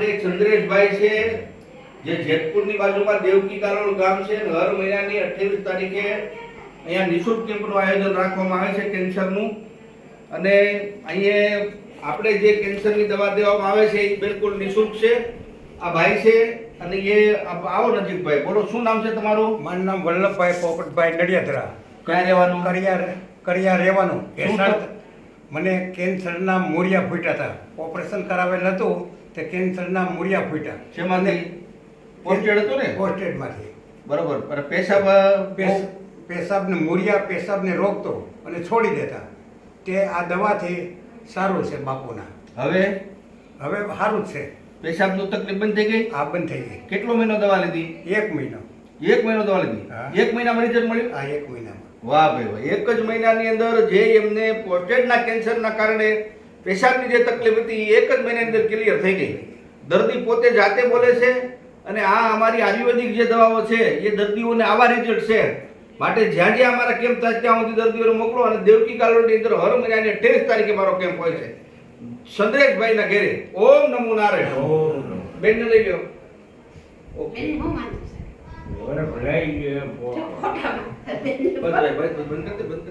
માટે એક ચંદ્રેશભાઈ છે જે જેતપુરની બાજુમાં દેવકી કાલોલ ગામ છે અને હર મહિનાની 28 તારીખે અહીંયા નિઃશુલ્ક કેમ્પનું આયોજન રાખવામાં આવે છે કેન્સરનું અને અહીંયા આપણે જે કેન્સરની દવા દેવામાં આવે છે એ બિલકુલ નિઃશુલ્ક છે. આ ભાઈ છે અને એ આવો નજીકભાઈ બોલો શું નામ છે તમારું? મારું નામ વલ્લભભાઈ પોપટભાઈ નડિયાદરા. ક્યાં રહેવાનું? કરિયા રહેવાનું. મને કેન્સરના મૂળિયા ફૂટ્યા હતા. ઓપરેશન કરાવેલ હતું તે કેન્સરના મૂળિયા ફૂટ્યા. શેમાંથી? પોસ્ટેડ હતું ને? પોસ્ટેડમાંથી. બરોબર. અને પેશાબને મૂળિયા પેશાબને રોકતો અને છોડી દેતા. તે આ દવાથી સારું છે બાપુના. હવે સારું જ છે. પેશાબનું તકલીફ બંધ થઈ ગઈ? આ બંધ થઈ ગઈ. કેટલો મહિનો દવા લીધી? 1 મહિનો. 1 મહિનો દવા લીધી? 1 મહિનામાં રિઝલ્ટ મળ્યું? આ 1 મહિનામાં. વાહ ભાઈ વાહ. 1 જ મહિનાની અંદર જે એમને પ્રોસ્ટેટના કેન્સરના કારણે પેશાબની જે તકલીફ હતી એ 1 જ મહિનાની અંદર ક્લિયર થઈ ગઈ. દર્દી પોતે જાતે બોલે છે અને આ અમારી આયુર્વેદિક જે દવાઓ છે એ દર્દીઓને આવા રિઝલ્ટ છે. માટે જ્યાં જ્યાં અમારા કેમ્પ થાય ત્યાં સુધી દર્દીઓને મોકલો અને દેવકી કાલોલની અંદર હર મહિનાની 28 તારીખે મારો કેમ્પ હોય છે ચંદ્રેશભાઈના ઘરે. ઓમ નમો નારાયણ. બેનને લઈ લ્યો. ઓકે. બસ ભાઈ બંધ કરી દે.